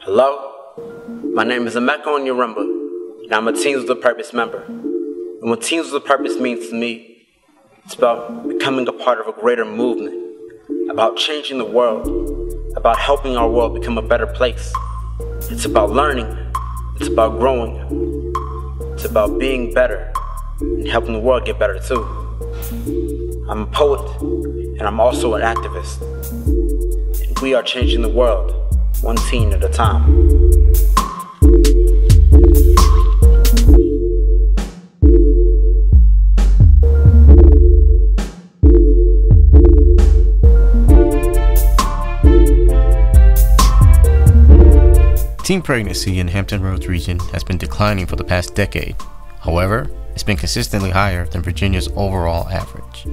Hello, my name is Emeka Onyerumba, and I'm a Teens with a Purpose member. And what Teens with a Purpose means to me, it's about becoming a part of a greater movement, about changing the world, about helping our world become a better place. It's about learning, it's about growing, it's about being better, and helping the world get better too. I'm a poet, and I'm also an activist. And we are changing the world, one teen at a time. Teen pregnancy in Hampton Roads region has been declining for the past decade. However, it's been consistently higher than Virginia's overall average.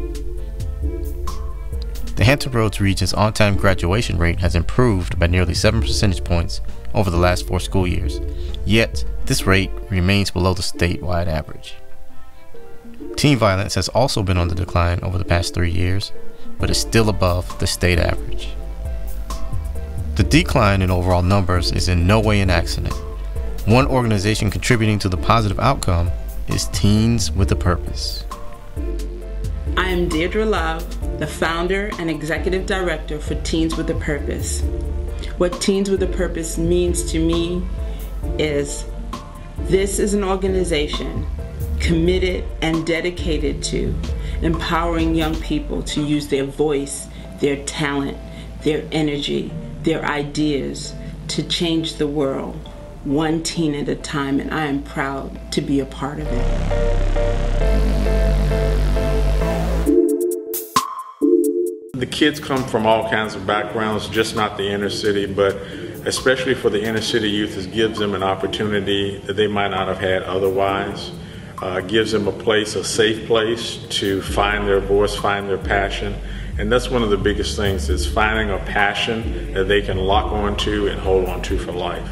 The Hampton Roads region's on-time graduation rate has improved by nearly 7 percentage points over the last 4 school years, yet this rate remains below the statewide average. Teen violence has also been on the decline over the past 3 years, but is still above the state average. The decline in overall numbers is in no way an accident. One organization contributing to the positive outcome is Teens with a Purpose. I am Deirdre Love, the founder and executive director for Teens with a Purpose. What Teens with a Purpose means to me is this is an organization committed and dedicated to empowering young people to use their voice, their talent, their energy, their ideas to change the world, one teen at a time, and I am proud to be a part of it. The kids come from all kinds of backgrounds, just not the inner city, but especially for the inner city youth, it gives them an opportunity that they might not have had otherwise. Gives them a place, a safe place to find their voice, find their passion. And that's one of the biggest things, is finding a passion that they can lock onto and hold on to for life.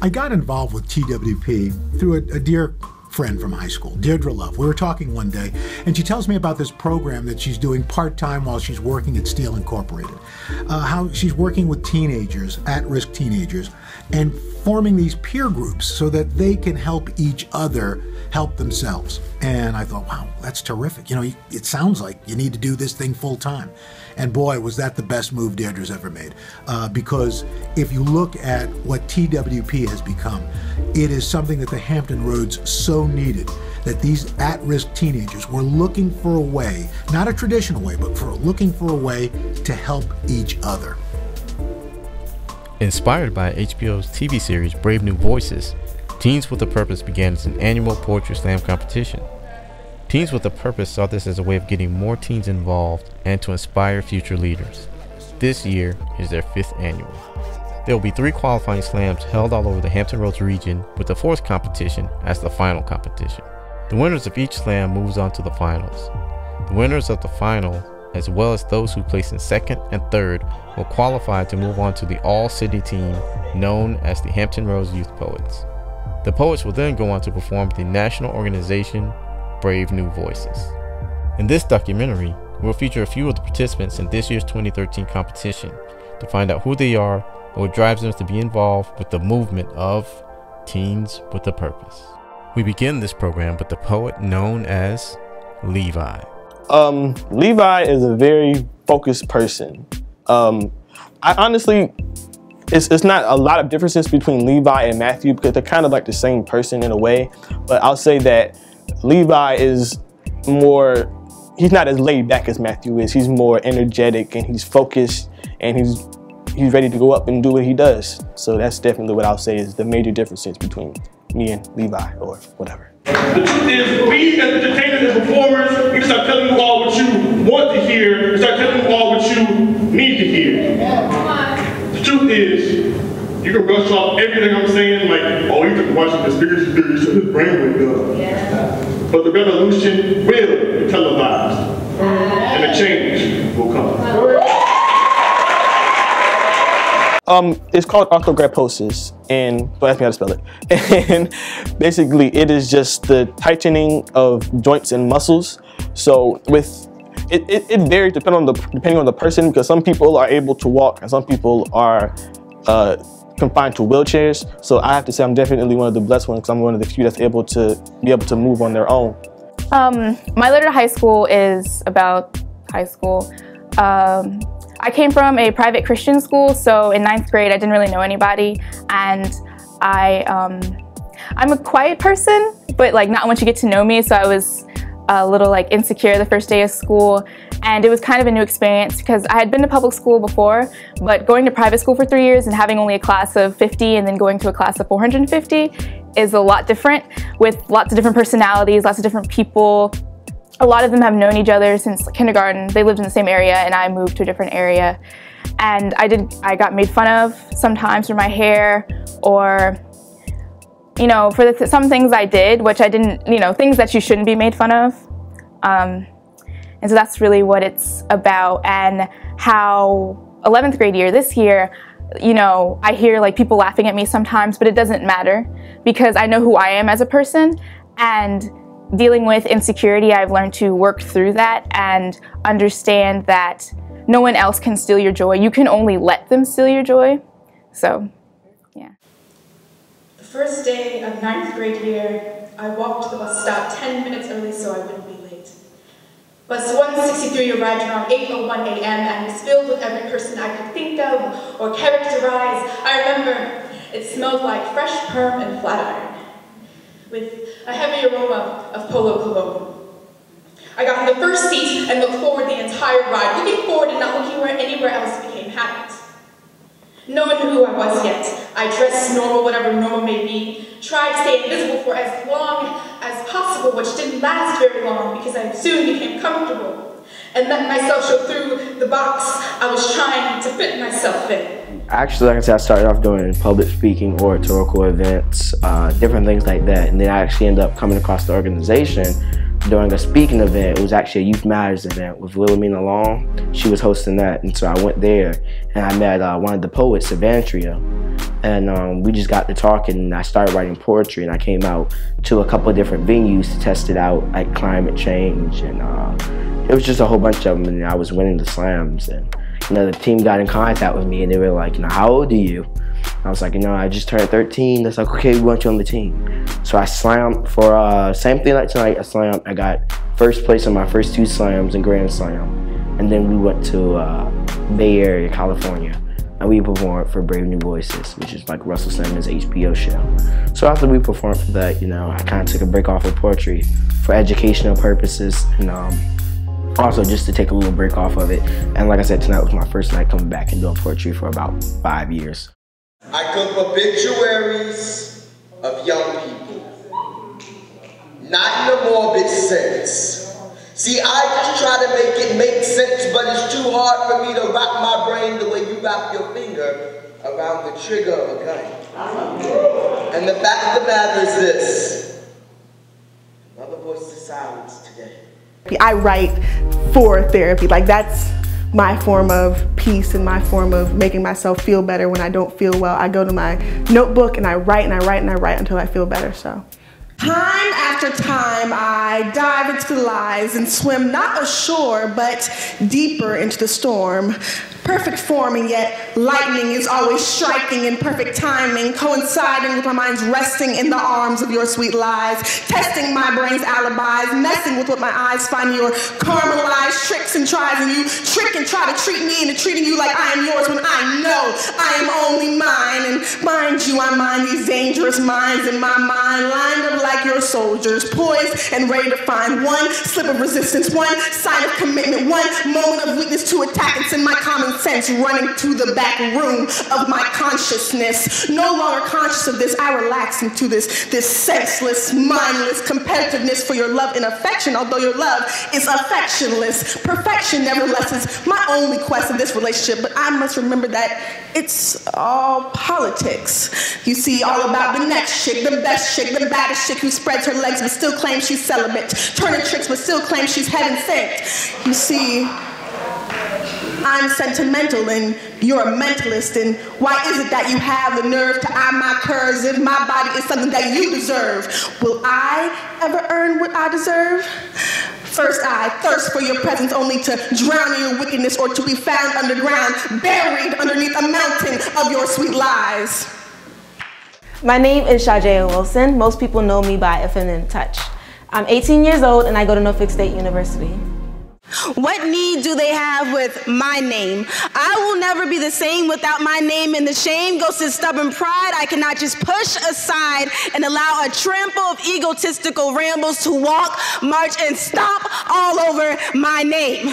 I got involved with TWP through a dear friend from high school, Deirdre Love. We were talking one day, and she tells me about this program that she's doing part-time while she's working at Steel Incorporated. How she's working with teenagers, at-risk teenagers, and forming these peer groups so that they can help each other help themselves. And I thought, wow, that's terrific. You know, it sounds like you need to do this thing full time. And boy, was that the best move Deirdre's ever made. Because if you look at what TWP has become, it is something that the Hampton Roads so needed, that these at-risk teenagers were looking for a way, not a traditional way, but looking for a way to help each other. Inspired by HBO's TV series Brave New Voices, Teens with a Purpose began as an annual poetry slam competition. Teens with a Purpose saw this as a way of getting more teens involved and to inspire future leaders. This year is their 5th annual. There will be 3 qualifying slams held all over the Hampton Roads region, with the 4th competition as the final competition. The winners of each slam moves on to the finals. The winners of the final, as well as those who place in 2nd and 3rd, will qualify to move on to the all-city team known as the Hampton Roads Youth Poets. The poets will then go on to perform with the national organization Brave New Voices. In this documentary, we'll feature a few of the participants in this year's 2013 competition to find out who they are and what drives them to be involved with the movement of Teens with a Purpose. We begin this program with the poet known as Levi. Levi is a very focused person. I honestly, it's not a lot of differences between Levi and Matthew because they're kind of like the same person in a way, but I'll say that Levi is more, he's not as laid back as Matthew is. He's more energetic and he's focused and he's ready to go up and do what he does. So that's definitely what I'll say is the major differences between me and Levi or whatever. The truth is, we as entertainers and performers, we can start telling you all what you want to hear, and start telling you all what you need to hear. The truth is, you can brush off everything I'm saying, like, oh, you took a bunch of conspiracy theories so his brain went dumb. But the revolution will be televised, and the change will come. It's called arthrogryposis, and don't ask me how to spell it. And basically, it is just the tightening of joints and muscles. So with it varies depending on the person, because some people are able to walk and some people are confined to wheelchairs. So I have to say I'm definitely one of the blessed ones because I'm one of the few that's able to move on their own. My letter to high school is about high school. I came from a private Christian school, so in 9th grade I didn't really know anybody, and I'm a quiet person, but like not once you get to know me, so I was a little like insecure the first day of school, and it was kind of a new experience because I had been to public school before, but going to private school for 3 years and having only a class of 50 and then going to a class of 450 is a lot different, with lots of different personalities, lots of different people. A lot of them have known each other since kindergarten. They lived in the same area and I moved to a different area. And I got made fun of sometimes for my hair, or you know, for some things I did, which I didn't, you know, things that you shouldn't be made fun of. And so that's really what it's about, and how 11th grade year, this year, you know, I hear like people laughing at me sometimes, but it doesn't matter because I know who I am as a person, and dealing with insecurity, I've learned to work through that and understand that no one else can steal your joy. You can only let them steal your joy. So, yeah. The first day of 9th grade year, I walked to the bus stop 10 minutes early so I wouldn't be late. Bus 163 arrived around 8:01 a.m. and was filled with every person I could think of or characterize. I remember it smelled like fresh perm and flat iron, with a heavy aroma of Polo cologne. I got in the first seat and looked forward the entire ride. Looking forward and not looking anywhere else became habit. No one knew who I was yet. I dressed normal, whatever normal may be, tried to stay invisible for as long as possible, which didn't last very long because I soon became comfortable and let myself show through the box I was trying to fit myself in. Actually, like I said, I started off doing public speaking, oratorical events, different things like that, and then I actually ended up coming across the organization during a speaking event. It was actually a Youth Matters event with Wilhelmina Long. She was hosting that, and so I went there and I met one of the poets, Savantria, and we just got to talking, and I started writing poetry, and I came out to a couple of different venues to test it out, like climate change, and it was just a whole bunch of them, and I was winning the slams. And you know, the team got in contact with me and they were like, you know, how old are you? I was like, you know, I just turned 13. That's like, okay, we want you on the team. So I slammed for, same thing like tonight, I slammed. I got first place on my first 2 slams and Grand Slam. And then we went to Bay Area, California, and we performed for Brave New Voices, which is like Russell Simmons' HBO show. So after we performed for that, you know, I kind of took a break off of poetry for educational purposes, and also just to take a little break off of it. And like I said, tonight was my first night coming back and doing poetry for about 5 years. I clip obituaries of young people, not in a morbid sense. See, I just try to make it make sense, but it's too hard for me to wrap my brain the way you wrap your finger around the trigger of a gun. And the fact of the matter is this: another voice of silence today. I write for therapy. Like, that's my form of peace and my form of making myself feel better when I don't feel well. I go to my notebook and I write and I write and I write until I feel better. So time after time, I dive into the lies and swim not ashore, but deeper into the storm. Perfect form, and yet lightning is always striking in perfect timing, coinciding with my mind's resting in the arms of your sweet lies, testing my brain's alibis, messing with what my eyes find your caramelized tricks and tries, and you trick and try to treat me into treating you like I am yours when I know I am only mine. And mind you, I mind these dangerous minds in my mind, lined up like your soldiers, poised and ready to find one slip of resistance, one sign of commitment, one moment of weakness to attack and send my common sense running to the back room of my consciousness. No longer conscious of this, I relax into this senseless, mindless competitiveness for your love and affection, although your love is affectionless. Perfection, nevertheless, is my only quest in this relationship, but I must remember that it's all politics. You see, all about the next chick, the best chick, the baddest chick who spreads her legs but still claims she's celibate, turning tricks but still claims she's heaven sent. You see, I'm sentimental and you're a mentalist, and why is it that you have the nerve to eye my curves if my body is something that you deserve? Will I ever earn what I deserve? First I thirst for your presence only to drown in your wickedness or to be found underground, buried underneath a mountain of your sweet lies. My name is Shajaya Wilson. Most people know me by A Feminine Touch. I'm 18 years old and I go to Norfolk State University. What need do they have with my name? I will never be the same without my name, and the shame goes to stubborn pride I cannot just push aside and allow a trample of egotistical rambles to walk, march, and stomp all over my name.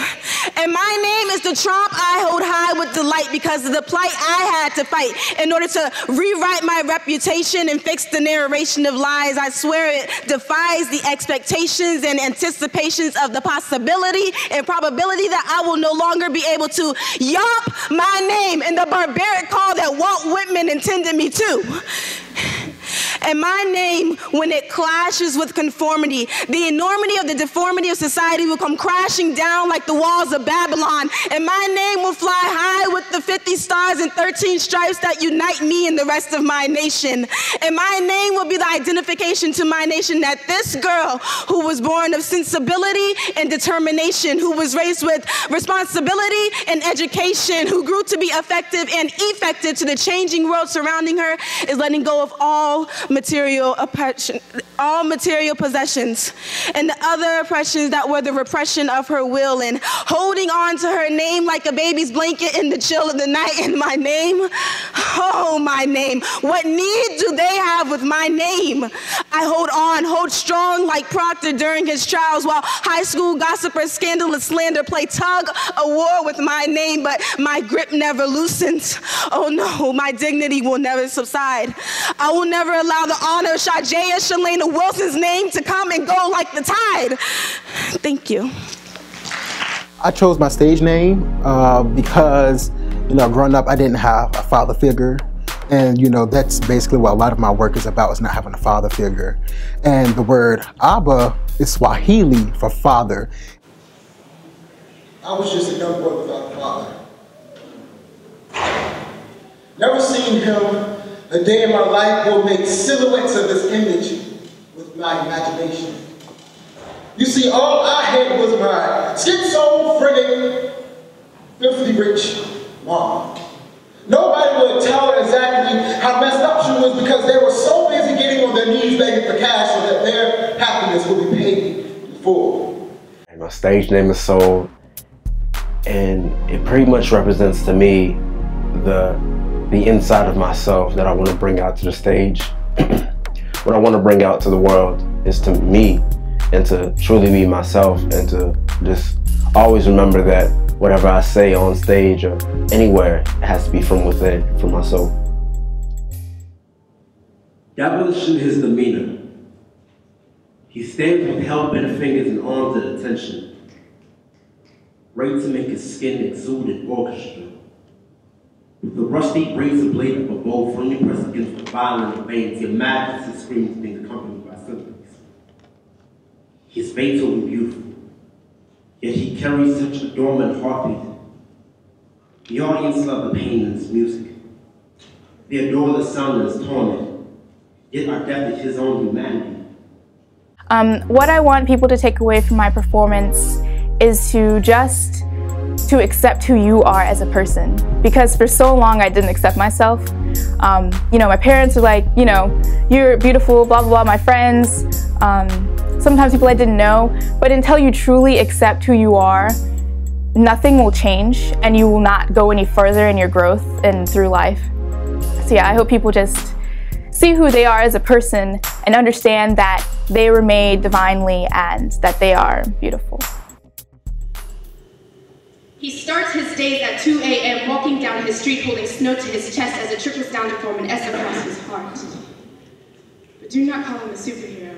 And my name is the trump I hold high with delight because of the plight I had to fight in order to rewrite my reputation and fix the narration of lies. I swear it defies the expectations and anticipations of the possibility and probability that I will no longer be able to yomp my name in the barbaric call that Walt Whitman intended me to. And my name, when it clashes with conformity, the enormity of the deformity of society will come crashing down like the walls of Babylon. And my name will fly high with the 50 stars and 13 stripes that unite me and the rest of my nation. And my name will be the identification to my nation that this girl who was born of sensibility and determination, who was raised with responsibility and education, who grew to be effective and effective to the changing world surrounding her, is letting go of all material possessions and the other oppressions that were the repression of her will, and holding on to her name like a baby's blanket in the chill of the night. And my name, oh my name, what need do they have with my name? I hold strong like Proctor during his trials, while high school gossipers, scandalous slander play tug a war with my name, but my grip never loosens. Oh no, my dignity will never subside. I will never allow the honor of Shajaya Shalana Wilson's name to come and go like the tide. Thank you. I chose my stage name because, growing up, I didn't have a father figure. And, that's basically what a lot of my work is about, is not having a father figure. And the word Abba is Swahili for father. I was just a young boy without a father. Never seen him. A day in my life will make silhouettes of this image with my imagination. You see, all I had was my schizophrenic, filthy rich mom. Nobody would tell her exactly how messed up she was because they were so busy getting on their knees begging for cash so that their happiness would be paid in full. My stage name is Soul, and it pretty much represents to me the inside of myself that I want to bring out to the stage. What I want to bring out to the world is to me, and to truly be myself, and to just always remember that whatever I say on stage or anywhere, it has to be from within, from my soul. Devilish in his demeanor. He stands with hell-bent fingers and arms at attention, ready to make his skin exude an orchestra. With the rusty razor blade of a bow firmly pressed against the violent veins, he imagines his screams being accompanied by symphonies. He is Beethoven beautiful, yet he carries such a dormant heartbeat. The audience love the pain in his music. They adore the sound of his torment, yet are deaf to his own humanity. What I want people to take away from my performance is to accept who you are as a person. Because for so long I didn't accept myself. My parents were like, you're beautiful, blah, blah, blah, my friends. Sometimes people I didn't know. But until you truly accept who you are, nothing will change and you will not go any further in your growth and through life. So yeah, I hope people just see who they are as a person and understand that they were made divinely and that they are beautiful. He starts his days at 2 a.m. walking down his street holding snow to his chest as it trickles down to form an S across his heart. But do not call him a superhero.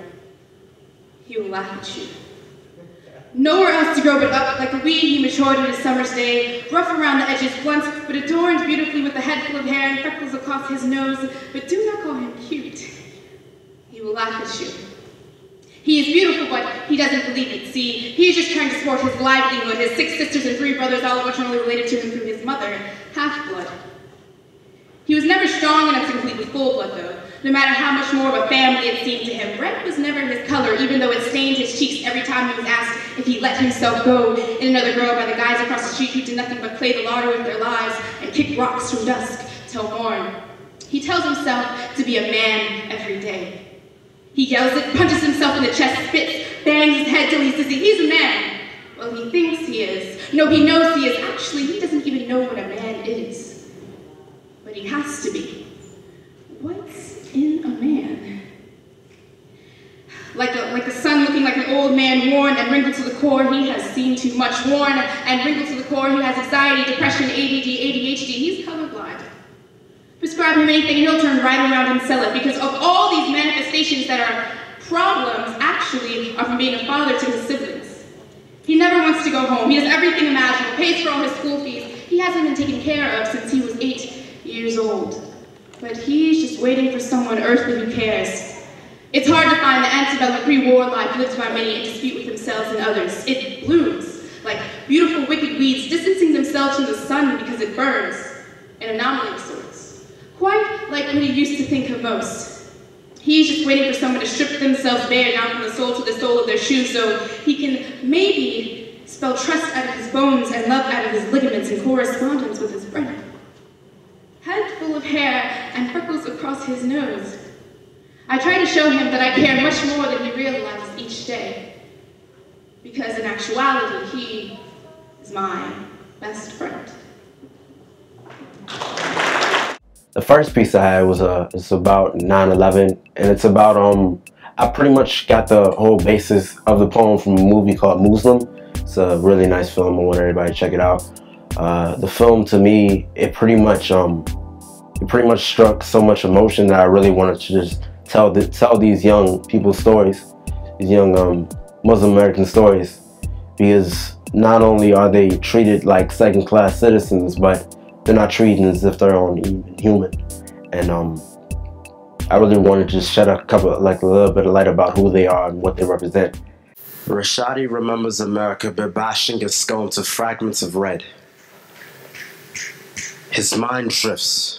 He will laugh at you. Nowhere else to grow but up, like a weed he matured in a summer's day, rough around the edges, blunt, but adorned beautifully with a head full of hair and freckles across his nose. But do not call him cute. He will laugh at you. He is beautiful, but he doesn't believe it. See, he is just trying to support his livelihood, his 6 sisters and 3 brothers, all of which are only related to him through his mother, half-blood. He was never strong enough to compete with full blood, though. No matter how much more of a family it seemed to him, red was never his color, even though it stained his cheeks every time he was asked if he let himself go in another girl by the guys across the street who did nothing but play the lottery with their lives and kick rocks from dusk till morn. He tells himself to be a man every day. He yells it, punches himself in the chest, spits, bangs his head till he's dizzy. He's a man. Well, he thinks he is. No, he knows he is. Actually, he doesn't even know what a man is. But he has to be. What's in a man? Like a son looking like an old man, worn and wrinkled to the core. He has seen too much. Worn and wrinkled to the core. He has anxiety, depression, ADD, ADHD. He's colorblind. Prescribe him anything and he'll turn right around and sell it, because of all these manifestations that are problems actually are from being a father to his siblings. He never wants to go home. He does everything imaginable, pays for all his school fees. He hasn't been taken care of since he was 8 years old. But he's just waiting for someone earthly who cares. It's hard to find the antebellum pre-war life lived by many in dispute with themselves and others. It blooms like beautiful wicked weeds, distancing themselves from the sun because it burns, an anomaly of sorts. Quite like what he used to think of most. He's just waiting for someone to strip themselves bare down from the sole to the sole of their shoes so he can maybe spell trust out of his bones and love out of his ligaments in correspondence with his brother. Head full of hair and freckles across his nose. I try to show him that I care much more than he realizes each day. Because in actuality, he is my best friend. The first piece I had was it's about 9/11, and it's about I pretty much got the whole basis of the poem from a movie called Muslim. It's a really nice film. I want everybody to check it out. The film, to me, it pretty much struck so much emotion that I really wanted to just tell these young people's stories, these young Muslim American stories, because not only are they treated like second-class citizens, but they're not treated as if they're even human. And I really wanted to just shed a little bit of light about who they are and what they represent. Rashadi remembers America by bashing his skull into fragments of red. His mind drifts.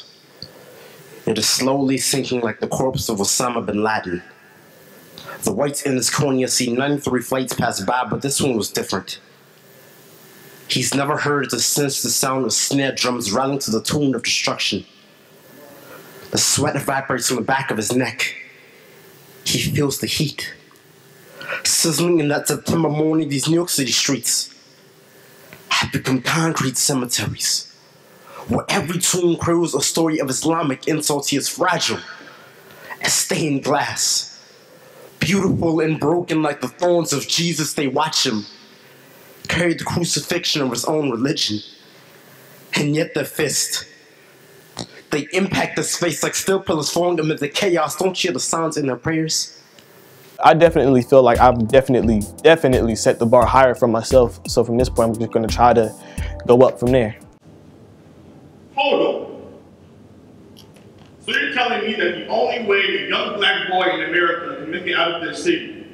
It is slowly sinking like the corpse of Osama bin Laden. The whites in his cornea see 93 flights pass by, but this one was different. He's never heard or sensed the sound of snare drums rattling to the tune of destruction. The sweat evaporates from the back of his neck. He feels the heat. Sizzling in that September morning, these New York City streets have become concrete cemeteries, where every tomb cradles a story of Islamic insults. He is fragile as stained glass. Beautiful and broken like the thorns of Jesus, they watch him carry the crucifixion of his own religion. And yet their fist, they impact the space like steel pillars falling amid the chaos. Don't you hear the sounds in their prayers? I definitely feel like I've definitely set the bar higher for myself. So from this point, I'm just going to try to go up from there. Hold on. So you're telling me that the only way a young black boy in America can make it out of their city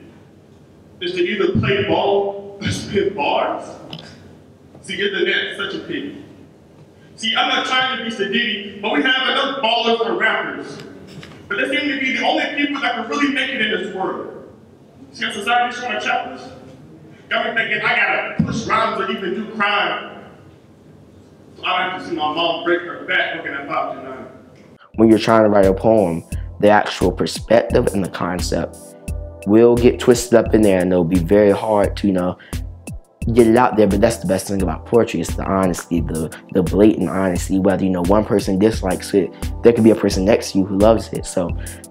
is to either play ball or spit bars? See, isn't that such a pity? See, I'm not trying to be Sadiddy, but we have enough ballers and rappers. But they seem to be the only people that can really make it in this world. See how society's showing chapters? Got me thinking I gotta push rhymes or even do crime. So I like to see my mom break her back looking at Bob tonight. When you're trying to write a poem, the actual perspective and the concept will get twisted up in there, and it'll be very hard to, get it out there. But that's the best thing about poetry. It's the honesty, the blatant honesty. Whether, one person dislikes it, there could be a person next to you who loves it. So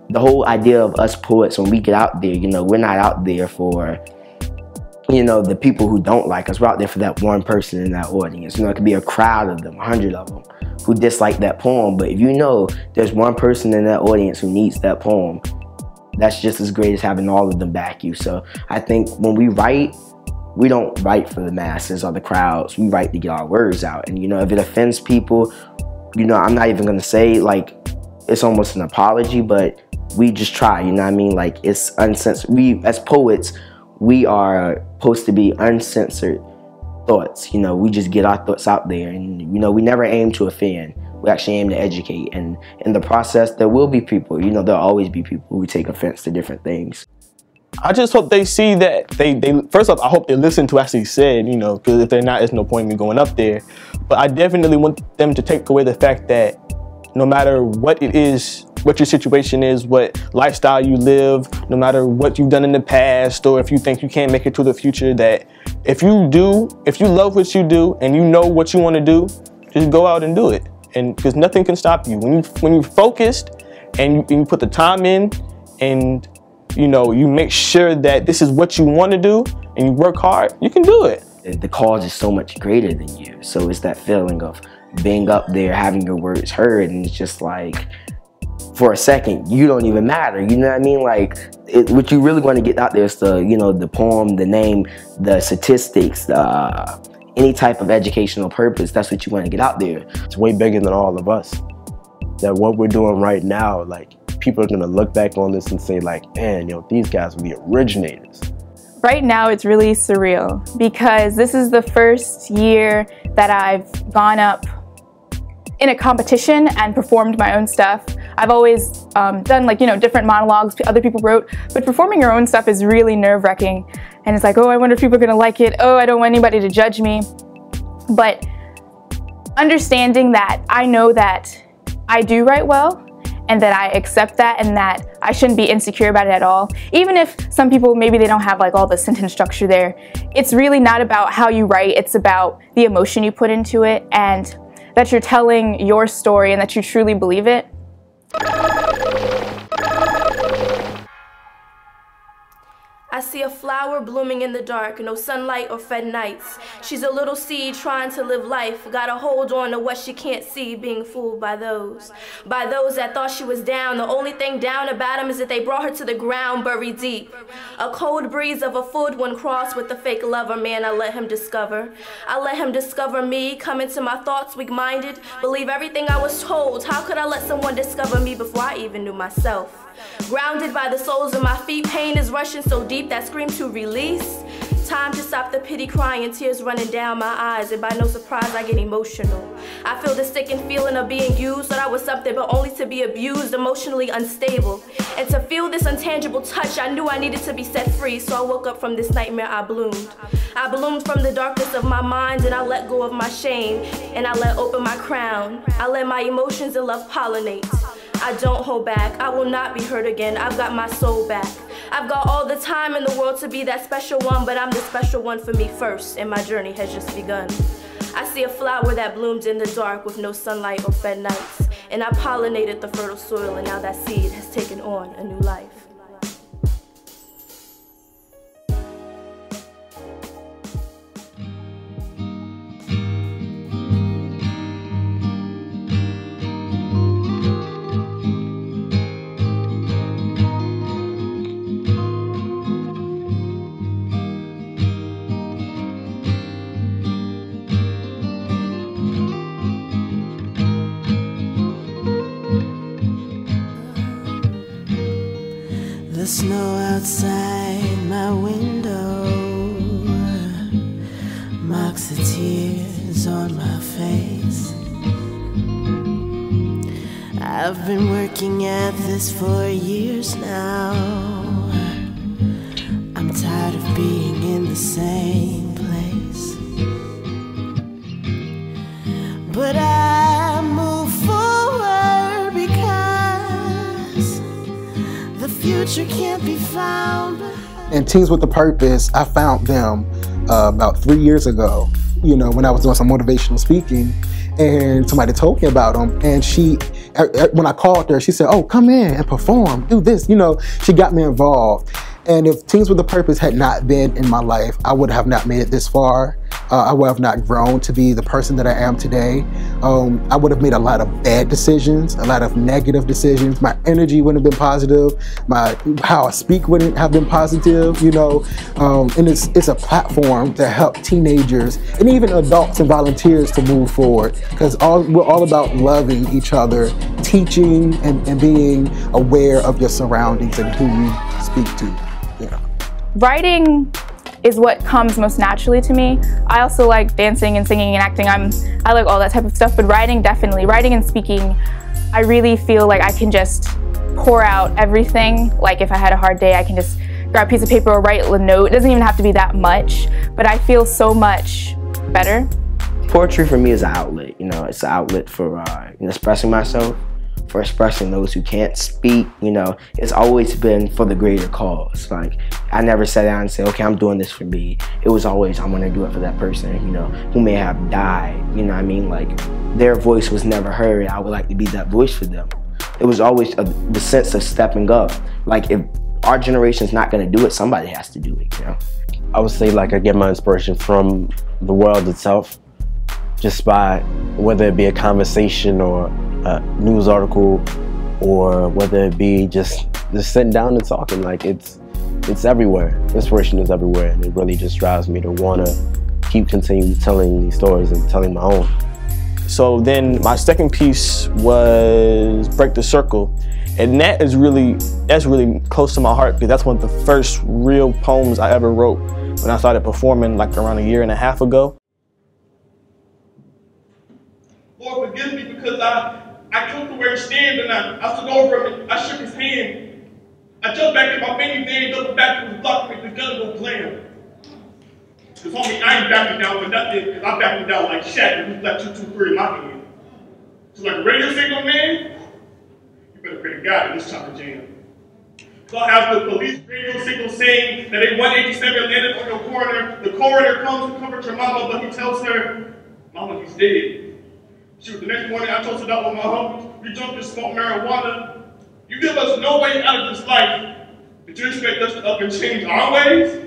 the whole idea of us poets, when we get out there, we're not out there for, the people who don't like us. We're out there for that one person in that audience. It could be a crowd of them, 100 of them, who dislike that poem. But if there's one person in that audience who needs that poem, that's just as great as having all of them back you. So I think when we write, we don't write for the masses or the crowds. We write to get our words out. And, if it offends people, I'm not even going to say, it's almost an apology, but we just try, it's uncensored. We, as poets, we are supposed to be uncensored thoughts. We just get our thoughts out there. And, we never aim to offend. We actually aim to educate, and in the process, there will be people, you know, there'll always be people who take offense to different things. I just hope they see that they first off, I hope they listen to what I actually said, you know, because if they're not, there's no point in me going up there. But I definitely want them to take away the fact that no matter what it is, what your situation is, what lifestyle you live, no matter what you've done in the past, or if you think you can't make it to the future, that if you love what you do and you know what you want to do, just go out and do it. And because nothing can stop you. When you're focused and you put the time in, and you know, you make sure that this is what you want to do and you work hard, you can do it. The cause is so much greater than you. So it's that feeling of being up there, having your words heard, and it's just like, for a second, you don't even matter. You know what I mean? Like, what you really want to get out there is the, you know, the poem, the name, the statistics, any type of educational purpose. That's what you want to get out there. It's way bigger than all of us. That what we're doing right now, like, people are gonna look back on this and say like, man, you know, these guys were the originators. Right now it's really surreal because this is the first year that I've gone up in a competition and performed my own stuff. I've always done, like, you know, different monologues other people wrote, but performing your own stuff is really nerve-wracking. And it's like, oh, I wonder if people are gonna like it. Oh, I don't want anybody to judge me. But understanding that I know that I do write well, and that I accept that, and that I shouldn't be insecure about it at all. Even if some people, maybe they don't have like all the sentence structure there, it's really not about how you write, it's about the emotion you put into it, and that you're telling your story and that you truly believe it. I see a flower blooming in the dark, no sunlight or fed nights. She's a little seed trying to live life, got a hold on to what she can't see, being fooled by those that thought she was down. The only thing down about them is that they brought her to the ground, buried deep. A cold breeze of a food when crossed with the fake lover, man, I let him discover. I let him discover me, come into my thoughts weak-minded, believe everything I was told. How could I let someone discover me before I even knew myself? Grounded by the soles of my feet, pain is rushing so deep that scream to release. Time to stop the pity crying, tears running down my eyes, and by no surprise I get emotional. I feel the sickened feeling of being used, thought I was something but only to be abused, emotionally unstable. And to feel this untangible touch, I knew I needed to be set free, so I woke up from this nightmare, I bloomed. I bloomed from the darkness of my mind, and I let go of my shame, and I let open my crown. I let my emotions and love pollinate. I don't hold back, I will not be hurt again, I've got my soul back. I've got all the time in the world to be that special one, but I'm the special one for me first, and my journey has just begun. I see a flower that bloomed in the dark with no sunlight or fed nights, and I pollinated the fertile soil, and now that seed has taken on a new life. The snow outside my window marks the tears on my face. I've been working at this for years now. I'm tired of being in the same place, but I move forward because the future can't be found. And Teens with a Purpose, I found them about 3 years ago, you know, when I was doing some motivational speaking, and somebody told me about them, and she, when I called her, she said, oh, come in and perform, do this, you know, she got me involved. And if Teens with a Purpose had not been in my life, I would have not made it this far. I would have not grown to be the person that I am today. I would have made a lot of bad decisions, a lot of negative decisions. My energy wouldn't have been positive. How I speak wouldn't have been positive, you know. And it's a platform to help teenagers and even adults and volunteers to move forward, because we're all about loving each other, teaching and being aware of your surroundings and who you speak to. Yeah. Writing is what comes most naturally to me. I also like dancing and singing and acting. I like all that type of stuff, but writing, definitely. Writing and speaking, I really feel like I can just pour out everything. Like if I had a hard day, I can just grab a piece of paper or write a note. It doesn't even have to be that much, but I feel so much better. Poetry for me is an outlet, you know, it's an outlet for expressing myself, for expressing those who can't speak, you know. It's always been for the greater cause. Like, I never sat down and said, okay, I'm doing this for me. It was always, I'm gonna do it for that person, you know, who may have died, you know what I mean? Like, their voice was never heard. I would like to be that voice for them. It was always the sense of stepping up. Like, if our generation's not gonna do it, somebody has to do it, you know? I would say like I get my inspiration from the world itself, just by whether it be a conversation or a news article, or whether it be just sitting down and talking. Like it's everywhere. Inspiration is everywhere, and it really just drives me to want to keep continuing telling these stories and telling my own. So then my second piece was Break the Circle. And that's really close to my heart, because that's one of the first real poems I ever wrote when I started performing like around 1.5 years ago. Lord, forgive me because I took the where he stand and I stood over him and I shook his hand. I jumped back in my minivan, doubled back to his block, make the gun go blam. Because homie, I ain't backing down for nothing, because I'm backing down like Shaq and who's left 223 in my hand. So like a radio signal, man, you better pray to God in this chopper jam. So I have the police radio signal saying that a 187 landed on your corner. The coroner comes to comfort your mama, but he tells her, Mama, he's dead. Shoot, the next morning I toasted up with my homies. We jumped and smoked marijuana. You give us no way out of this life, but you expect us to up and change our ways?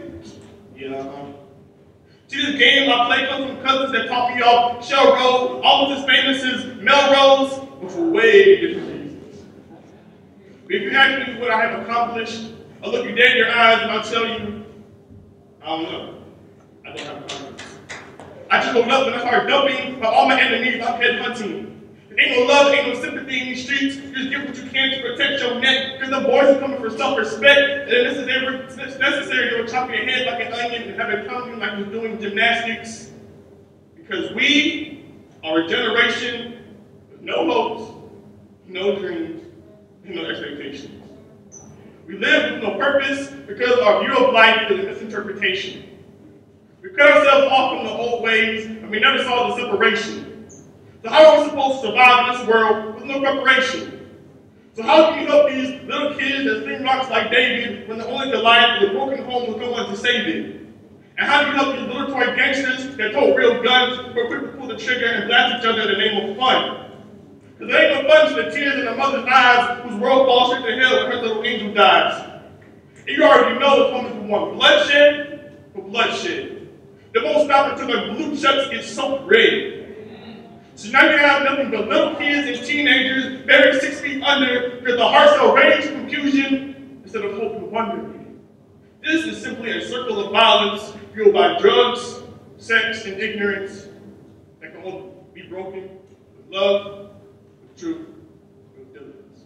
Yeah. See, this game I play comes from cousins that taught me off Shell Road, almost as famous as Melrose, but for way different reasons. But if you ask me what I have accomplished, I'll look you dead in your eyes and I'll tell you, I don't know. I don't have confidence. I just woke up and I started dumping by all my enemies I'm head hunting. There ain't no love, ain't no sympathy in these streets. You just give what you can to protect your neck, because the boys are coming for self-respect, and then it's necessary to chop your head like an onion and have it pounding like you're doing gymnastics. Because we are a generation with no hopes, no dreams, and no expectations. We live with no purpose because our view of life is a misinterpretation. We cut ourselves off from the old ways, and we never saw the separation. So how are we supposed to survive in this world with no preparation? So how can you help these little kids that sling rocks like David when the only Goliath with a broken home was no one to save it? And how do you help these little toy gangsters that told real guns but quick to pull the trigger and blast each other in the name of fun? Because there ain't no fun to the tears in a mother's eyes whose world falls straight to hell when her little angel dies. And you already know it's coming from one bloodshed for bloodshed. They won't stop until their blue chucks get soaked red. So now you have nothing but little kids and teenagers buried 6 feet under because the hearts are rage and confusion instead of hope and wonder. This is simply a circle of violence fueled by drugs, sex, and ignorance that can only be broken with love, with truth, with diligence.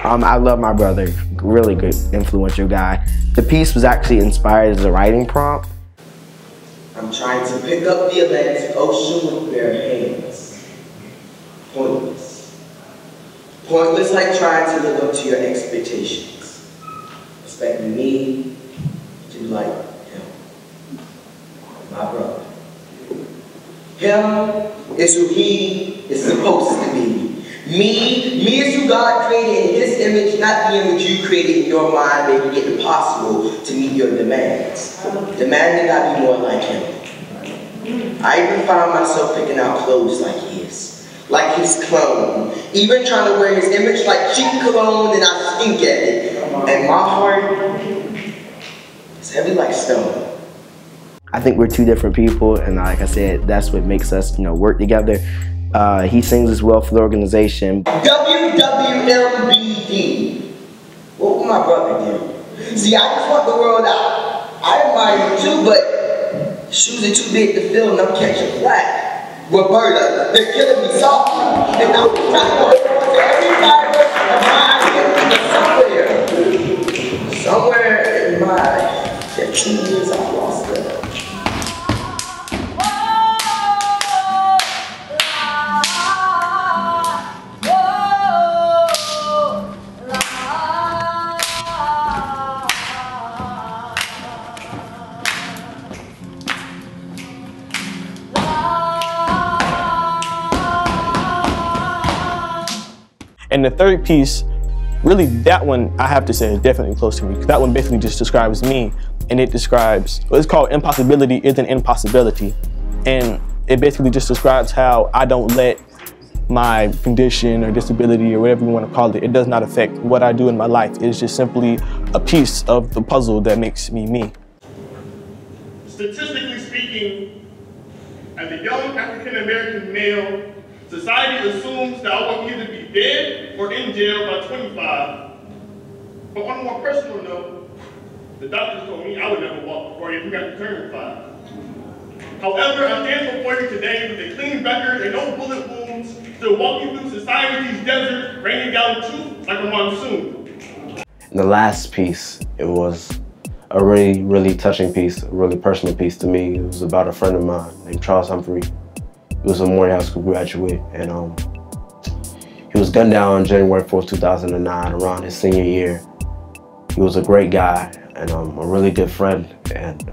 I love my brother, really good, influential guy. The piece was actually inspired as a writing prompt. I'm trying to pick up the Atlantic Ocean with bare hands. Pointless. Pointless like trying to live up to your expectations. Expecting me to be like him. My brother. Him is who he is supposed to be. Me is who God created in his image, not the image you created in your mind, making it impossible to meet your demands. Demanding I be more like him. I even found myself picking out clothes like his clone. Even trying to wear his image like cheap cologne, and I stink at it. And my heart is heavy like stone. I think we're two different people, and like I said, that's what makes us, work together. He sings as well for the organization. WWMBD. What would my brother do? See, I just want the world out. I admire you too, but shoes are too big to fill and I'm catching flat. Roberta, they're killing me softly. And I'm trying to hold on to every fiber of my identity somewhere. And the third piece, really that one I have to say is definitely close to me, because that one basically just describes me, and it describes, it's called Impossibility is an Impossibility. And it basically just describes how I don't let my condition or disability or whatever you want to call it, it does not affect what I do in my life. It's just simply a piece of the puzzle that makes me me. Statistically speaking, as a young African-American male, society assumes that I will either be dead or in jail by 25. But on a more personal note, the doctors told me I would never walk before I even got to turn 5. However, I stand before you today with a clean record and no bullet wounds to walk you through society's desert, raining down truth like a monsoon. The last piece, it was a really, really touching piece, a really personal piece to me. It was about a friend of mine named Charles Humphrey. He was a Morehouse School graduate, and he was gunned down on January 4th, 2009, around his senior year. He was a great guy and a really good friend, and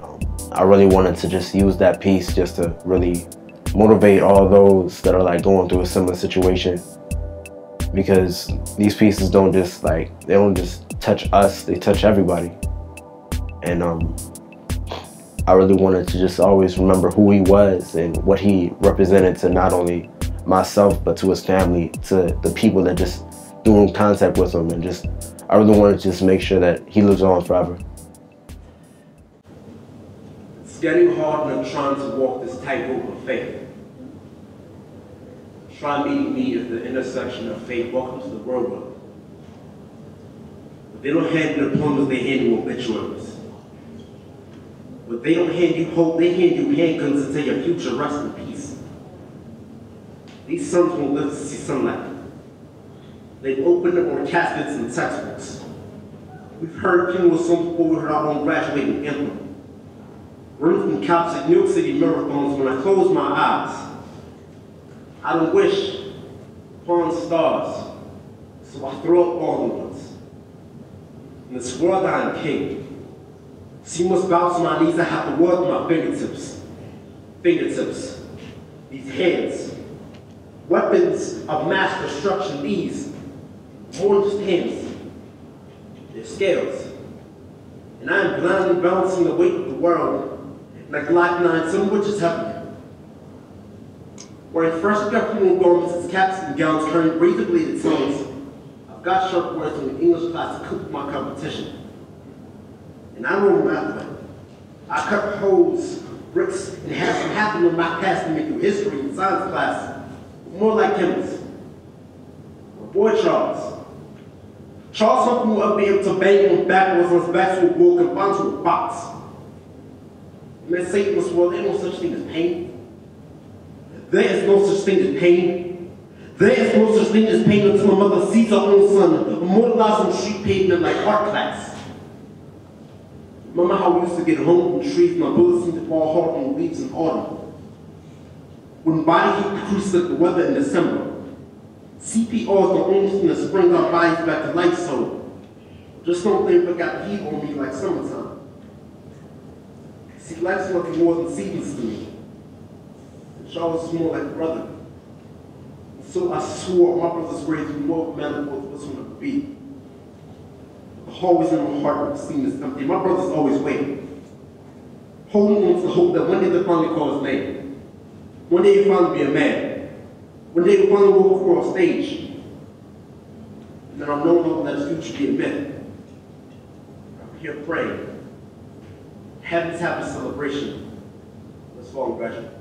I really wanted to just use that piece just to really motivate all those that are like going through a similar situation, because these pieces don't just they don't just touch us, they touch everybody. And I really wanted to just always remember who he was and what he represented to not only myself but to his family, to the people that just threw in contact with him, and just I really wanted to just make sure that he lives on forever. It's getting hard and I'm trying to walk this tightrope of faith. Try meeting me at the intersection of faith. Welcome to the real world. But they don't hand you diplomas, they hand you obituaries. But they don't hand you hope, they hand you handguns to tell your future rest in peace. These sons won't live to see sunlight. They've opened up on caskets and textbooks. We've heard funeral songs before we heard our own graduating anthem. Running from cops at New York City marathons, when I close my eyes, I don't wish upon stars, so I throw up all the ones. In this world I am king. So you must bow to my knees, I have the world at my fingertips. Fingertips, these hands, weapons of mass destruction, these, more than just hands, they're scales. And I am blindly balancing the weight of the world, like Glock 9, some of which is heavy. Wearing fresh cut funeral garments as caps and gowns, carrying razor-bladed tongues, I've got sharp words from the English class to cook my competition. And I know math way. I cut holes, bricks, and half from half of them I passed me through history and science class. More like chemists. My boy Charles. Charles Humphrey will be able to bang on backwards on his back to a wall confined to a box. In that Satanist world, there ain't no such thing as pain. There is no such thing as pain. There is no such thing as pain until my mother sees her own son immortalized on street pavement like art class. Remember how we used to get home from trees, my bullets seemed to fall hard on leaves in autumn. When body heat decreases like the weather in December, CPR is the only thing that springs our bodies back to life, so just don't think we got heat on me like summertime. See, life's nothing more than seasons to me. And Charles is more like a brother. And so I swore my brother's grave would be more manageable to this one would be. The hallways in my heart would seem as empty. My brother's always waiting, holding on to the hope that one day they'll finally call his name. One day he'll finally be a man. One day he'll finally walk across stage. And then I'll no longer let his future be a myth. I'm here praying. Heaven's happy celebration. Let's fall and graduate.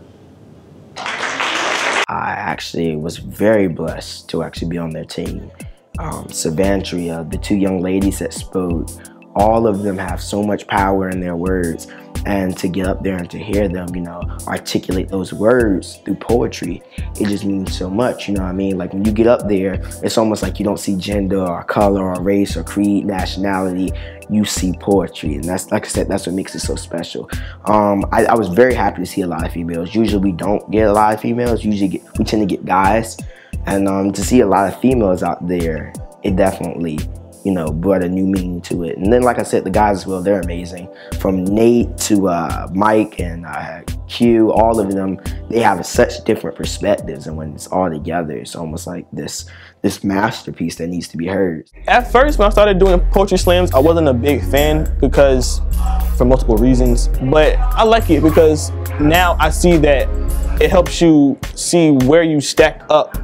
I actually was very blessed to actually be on their team. Savantria, the two young ladies that spoke, all of them have so much power in their words, and to get up there and to hear them, you know, articulate those words through poetry, it just means so much, you know what I mean? Like when you get up there, it's almost like you don't see gender or color or race or creed, nationality, you see poetry, and that's, like I said, that's what makes it so special. I was very happy to see a lot of females. Usually we don't get a lot of females, we tend to get guys, and to see a lot of females out there, it definitely, you know, brought a new meaning to it. And then, like I said, the guys as well, they're amazing. From Nate to Mike and Q, all of them, they have such different perspectives, and when it's all together, it's almost like this masterpiece that needs to be heard. At first, when I started doing poetry slams, I wasn't a big fan because, for multiple reasons, but I like it because now I see that it helps you see where you stack up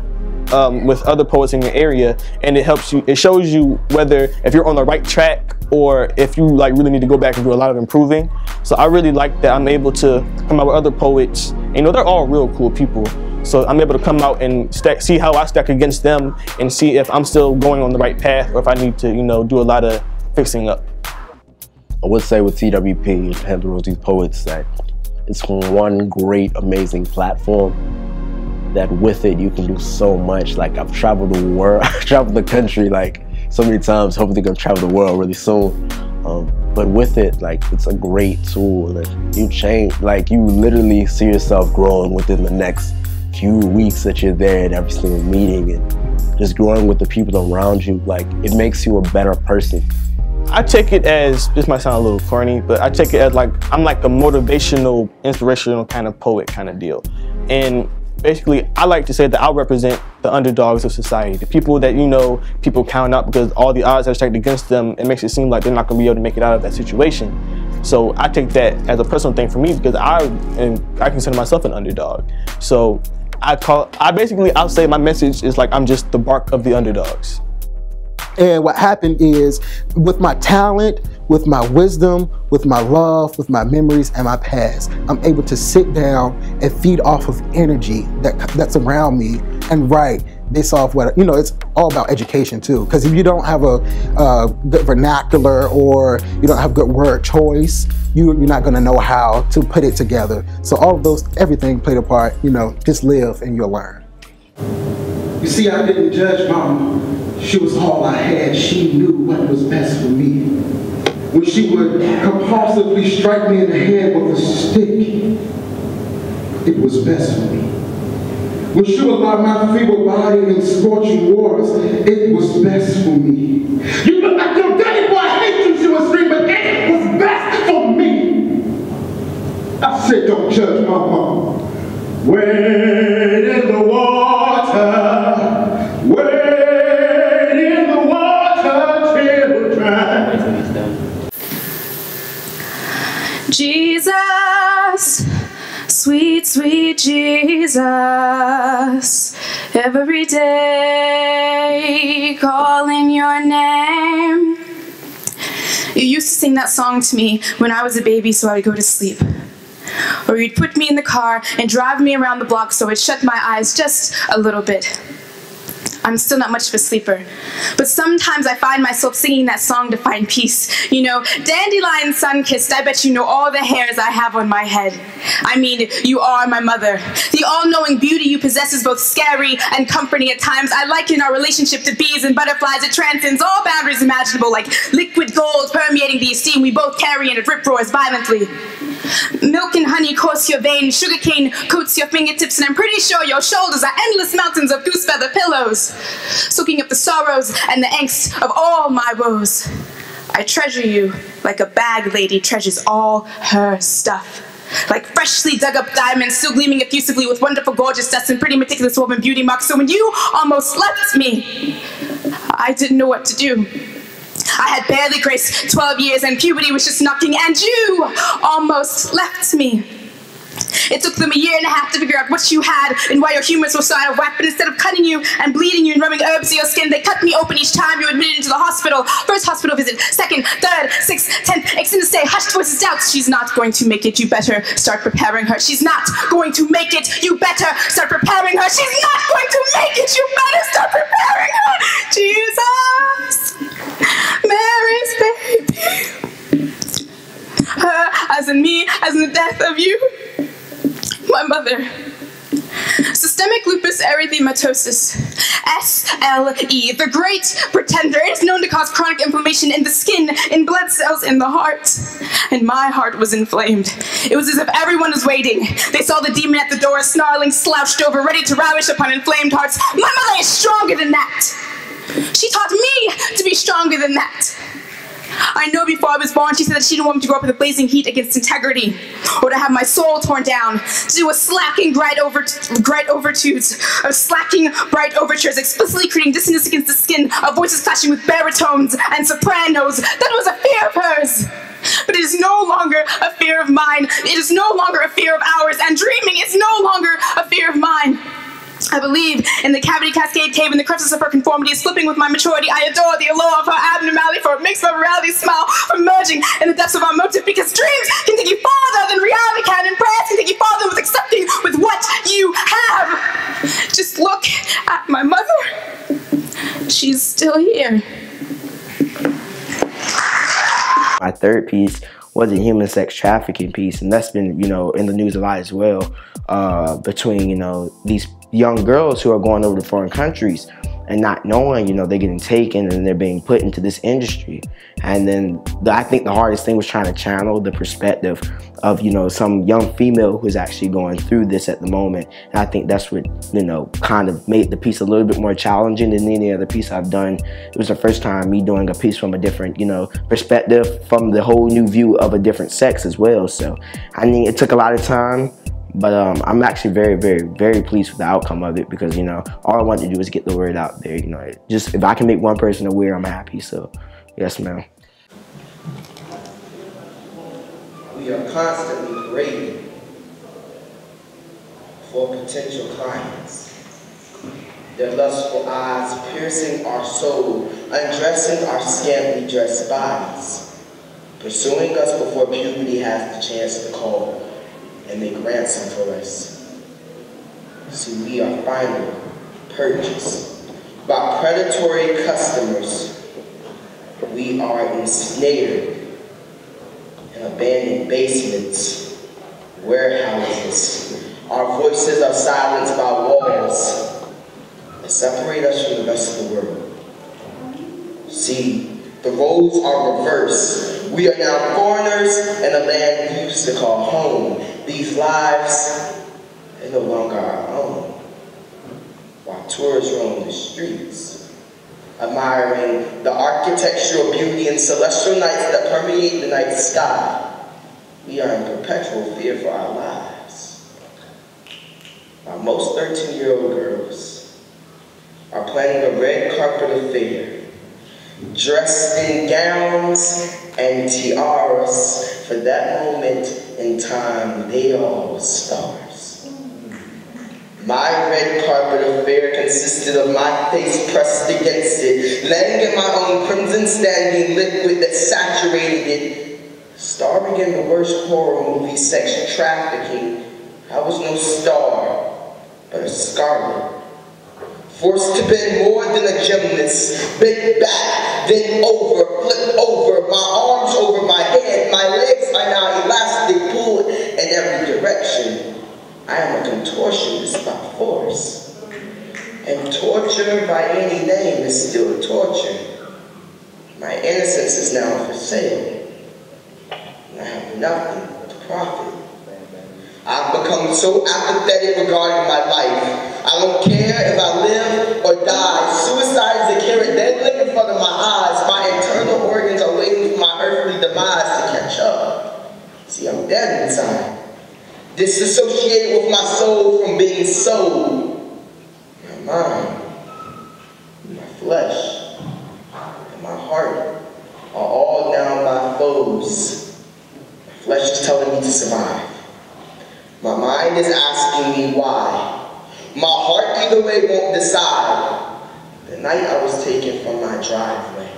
with other poets in your area, and it shows you whether if you're on the right track or if you like really need to go back and do a lot of improving. So I really like that I'm able to come out with other poets. And, you know, they're all real cool people. So I'm able to come out and see how I stack against them and see if I'm still going on the right path or if I need to, you know, do a lot of fixing up. I would say with TWP and Panther Rosie's Poets that it's one great, amazing platform that with it you can do so much. Like, I've traveled the world, I've traveled the country like so many times, hopefully gonna travel the world really soon. But with it, like, it's a great tool. Like, you change, like, you literally see yourself growing within the next few weeks that you're there at every single meeting, and just growing with the people around you. Like, it makes you a better person. I take it as, this might sound a little corny, but I take it as like, I'm like a motivational, inspirational kind of poet kind of deal. And basically, I like to say that I represent the underdogs of society, the people that, you know, people count out because all the odds are stacked against them. It makes it seem like they're not going to be able to make it out of that situation. So I take that as a personal thing for me because I consider myself an underdog. So I'll say my message is like, I'm just the bark of the underdogs. And what happened is, with my talent, with my wisdom, with my love, with my memories and my past, I'm able to sit down and feed off of energy that's around me and write based off what, you know, it's all about education too. Because if you don't have a good vernacular or you don't have good word choice, you're not gonna know how to put it together. So all of those, everything played a part, you know, just live and you'll learn. You see, I didn't judge Mama. She was all I had. She knew what was best for me. When she would compulsively strike me in the head with a stick, it was best for me. When she would lie my feeble body in scorching waters, it was best for me. You look like your daddy, boy, I hate you, she would scream, but it was best for me. I said, don't judge my mama. Wade in the water, wade in the water till dry. Jesus, sweet, sweet Jesus, every day calling your name. You used to sing that song to me when I was a baby so I would go to sleep. Or you'd put me in the car and drive me around the block so I'd shut my eyes just a little bit. I'm still not much of a sleeper, but sometimes I find myself singing that song to find peace. You know, dandelion sun-kissed, I bet you know all the hairs I have on my head. I mean, you are my mother. The all-knowing beauty you possess is both scary and comforting at times. I liken our relationship to bees and butterflies. It transcends all boundaries imaginable, like liquid gold permeating the esteem we both carry, and it rip-roars violently. Milk and honey course your veins, sugarcane coats your fingertips, and I'm pretty sure your shoulders are endless mountains of goose feather pillows, soaking up the sorrows and the angst of all my woes. I treasure you like a bag lady treasures all her stuff. Like freshly dug up diamonds, still gleaming effusively with wonderful gorgeous dust and pretty meticulous woven beauty marks. So when you almost left me, I didn't know what to do. I had barely graced 12 years and puberty was just knocking, and you almost left me. It took them 1.5 years to figure out what you had and why your humors were so out of whack, but instead of cutting you and bleeding you and rubbing herbs to your skin, they cut me open each time you admitted into the hospital. First hospital visit, second, third, sixth, 10th, extended stay, hushed voices, doubts. She's not going to make it, you better start preparing her. She's not going to make it, you better start preparing her. She's not going to make it, you better start preparing her. Jesus, Mary's baby. Her as in me, as in the death of you. My mother. Systemic lupus erythematosus, SLE, the great pretender. It is known to cause chronic inflammation in the skin, in blood cells, in the heart. And my heart was inflamed. It was as if everyone was waiting. They saw the demon at the door, snarling, slouched over, ready to ravish upon inflamed hearts. My mother is stronger than that. She taught me to be stronger than that. I know before I was born, she said that she didn't want me to grow up in the blazing heat against integrity, or to have my soul torn down, to do a slacking bright overtures, explicitly creating dissonance against the skin of voices clashing with baritones and sopranos. That was a fear of hers. But it is no longer a fear of mine. It is no longer a fear of ours, and dreaming is no longer a fear of mine. I believe in the cavity cascade cave and the crevices of her conformity, slipping with my maturity. I adore the allure of her abnormality, for it makes my reality smile from merging in the depths of our motive, because dreams can take you farther than reality can, and prayers can take you farther with accepting with what you have. Just look at my mother. She's still here. My third piece was a human sex trafficking piece, and that's been, in the news a lot as well, between, these young girls who are going over to foreign countries and not knowing, they're getting taken and they're being put into this industry. And then I think the hardest thing was trying to channel the perspective of, some young female who's actually going through this at the moment. And I think that's what, kind of made the piece a little bit more challenging than any other piece I've done. It was the first time me doing a piece from a different, perspective, from the whole new view of a different sex as well. So, I mean, it took a lot of time. But I'm actually very, very, very pleased with the outcome of it, because, all I wanted to do is get the word out there. Just if I can make one person aware, I'm happy. So, yes, ma'am. We are constantly parading for potential clients. Their lustful eyes piercing our soul, undressing our scantily dressed bodies, pursuing us before puberty has the chance to call and make ransom for us. See, we are finally purchased by predatory customers. We are ensnared in abandoned basements, warehouses. Our voices are silenced by walls that separate us from the rest of the world. See, the roles are reversed. We are now foreigners in a land we used to call home. These lives are no longer our own, while tourists roam the streets, admiring the architectural beauty and celestial nights that permeate the night sky. We are in perpetual fear for our lives. While most 13-year-old girls are planning a red carpet affair, dressed in gowns and tiaras, for that moment in time, they all were stars. My red carpet affair consisted of my face pressed against it, laying in my own crimson standing liquid that saturated it. Starring in the worst horror movie, sex trafficking, I was no star, but a scarlet. Forced to bend more than a gymnast, bent back, then over, flip over, my arms over my head, my legs are now elastic, pulled in every direction. I am a contortionist by force. And torture by any name is still torture. My innocence is now for sale. And I have nothing to profit. I've become so apathetic regarding my life. I don't care if I live or die. Suicide is a carrot dead in front of my eyes. My internal organs are waiting for my earthly demise to catch up. See, I'm dead inside. Disassociated with my soul from being sold. My mind, my flesh, and my heart are all now my foes. My flesh is telling me to survive. My mind is asking me why. My heart either way won't decide. The night I was taken from my driveway,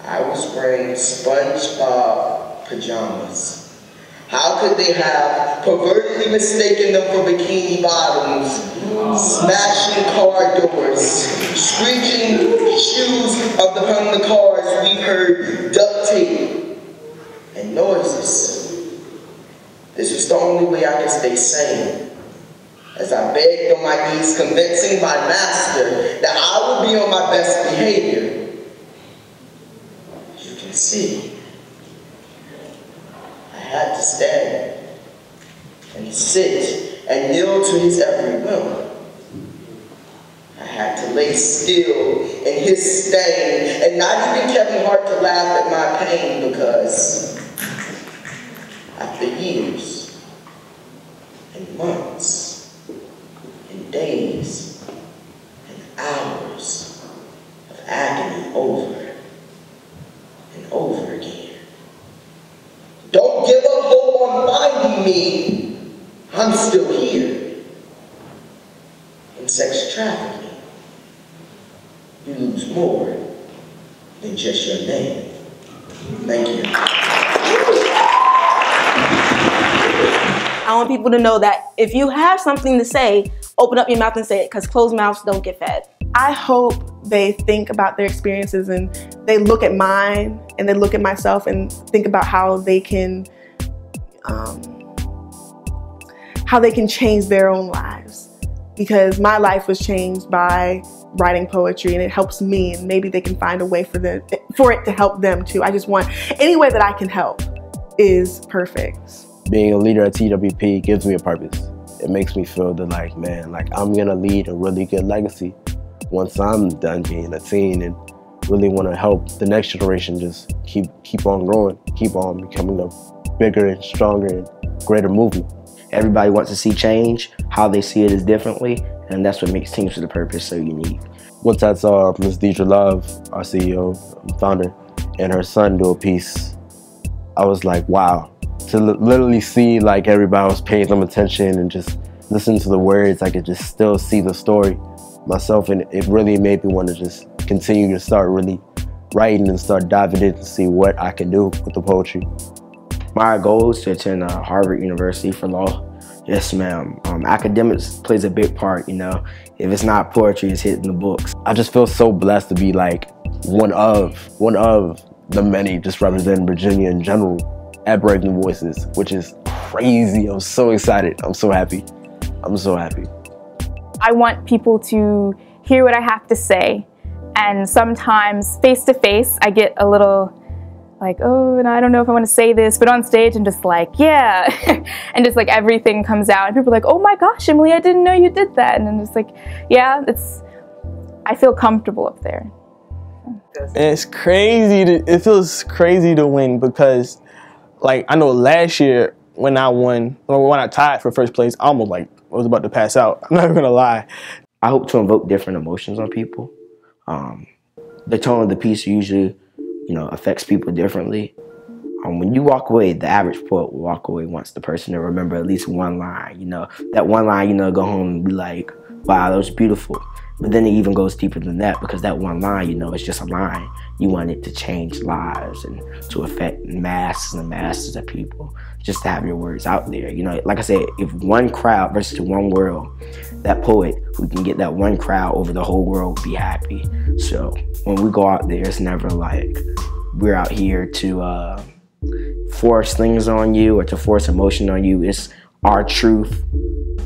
I was wearing SpongeBob pajamas. How could they have pervertedly mistaken them for bikini bottoms, smashing car doors, screeching shoes of the cars? We've heard duct tape and noises. This was the only way I could stay sane. As I begged on my knees, convincing my master that I would be on my best behavior. As you can see, I had to stand and sit and kneel to his every whim. I had to lay still his stain, and not even Kevin Hart to laugh at my pain, because after years and months and days and hours of agony over and over again, don't give up hope on finding me. I'm still here. In sex trafficking, you lose more than just your name. Thank you. I want people to know that if you have something to say, open up your mouth and say it, because closed mouths don't get fed. I hope they think about their experiences and they look at mine and they look at myself and think about how they can change their own lives. Because my life was changed by writing poetry, and it helps me, and maybe they can find a way for it to help them too. I just want, any way that I can help is perfect. Being a leader at TWP gives me a purpose. It makes me feel that like, man, like I'm gonna lead a really good legacy once I'm done being a teen, and really want to help the next generation just keep on growing, keep on becoming a bigger and stronger and greater movement. Everybody wants to see change. How they see it is differently, and that's what makes Teens with a Purpose so unique. Once I saw Ms. Deidre Love, our CEO and founder, and her son do a piece, I was like, wow. To literally see like everybody was paying them attention and just listen to the words, I could just still see the story myself, and it really made me want to just continue to start really writing and start diving in to see what I can do with the poetry. My goal is to attend Harvard University for law. Yes, ma'am. Academics plays a big part, you know. If it's not poetry, it's hitting the books. I just feel so blessed to be like one of the many just representing Virginia in general at Brave New Voices, which is crazy. I'm so excited. I'm so happy. I'm so happy. I want people to hear what I have to say, and sometimes face to face I get a little like, oh, and I don't know if I want to say this, but on stage I'm just like, yeah, and just like everything comes out, and people are like, oh my gosh, Emily, I didn't know you did that, and I'm just like, yeah, I feel comfortable up there. It's crazy. It feels crazy to win, because, like, I know last year when I won, or when I tied for first place, I almost like was about to pass out. I'm not gonna lie. I hope to invoke different emotions on people. The tone of the piece usually, you know, affects people differently. When you walk away, the average poet will walk away wants the person to remember at least one line. You know, that one line, you know, go home and be like, wow, that was beautiful. But then it even goes deeper than that, because that one line, you know, it's just a line. You want it to change lives and to affect masses and masses of people, just to have your words out there. You know, like I said, if one crowd versus one world, that poet who can get that one crowd over the whole world will be happy. So when we go out there, it's never like we're out here to force things on you or to force emotion on you. It's our truth,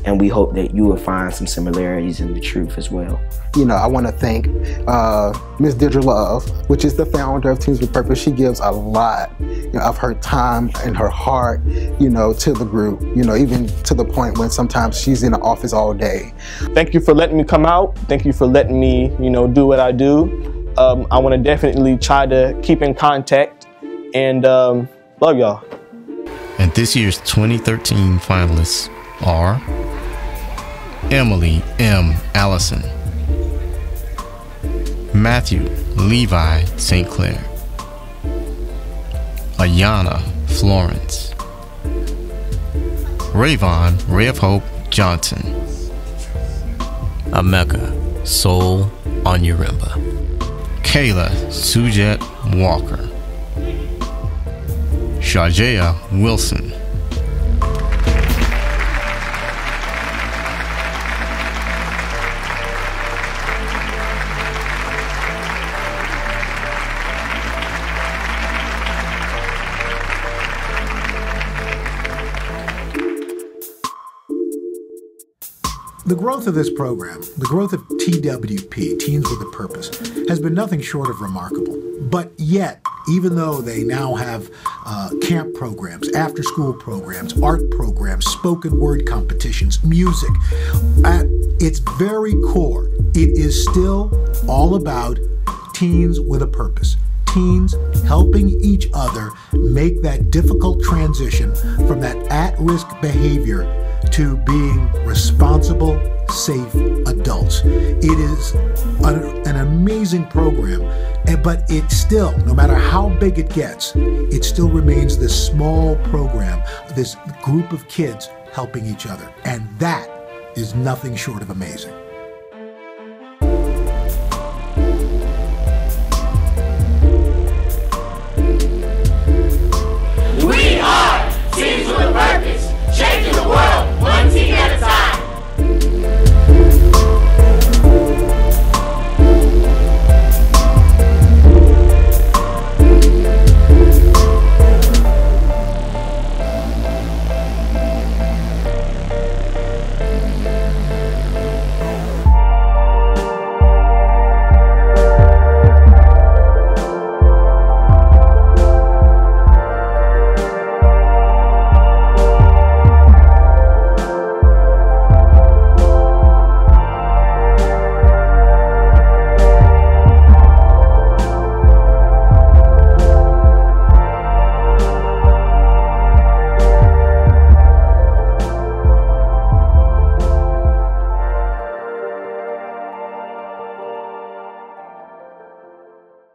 and we hope that you will find some similarities in the truth as well. You know, I want to thank Ms. Deidre Love, which is the founder of Teens with Purpose. She gives a lot, you know, of her time and her heart, you know, to the group, you know, even to the point when sometimes she's in the office all day. Thank you for letting me come out. Thank you for letting me, you know, do what I do. I want to definitely try to keep in contact, and love y'all. And this year's 2013 finalists are Emily M. Allison, Matthew Levi St. Clair, Ayana Florence, Rayvon Ray of Hope Johnson, Emeka Soul Onyuremba, Kayla Sujet Walker, Shajaya Wilson, The growth of this program, the growth of TWP, Teens with a Purpose, has been nothing short of remarkable. But yet, even though they now have camp programs, after-school programs, art programs, spoken word competitions, music, at its very core, it is still all about Teens with a Purpose. Teens helping each other make that difficult transition from that at-risk behavior to being responsible, safe adults. It is an amazing program, but it still, no matter how big it gets, it still remains this small program, this group of kids helping each other. And that is nothing short of amazing. We are Teens with a Purpose, changing the world one teen at a time.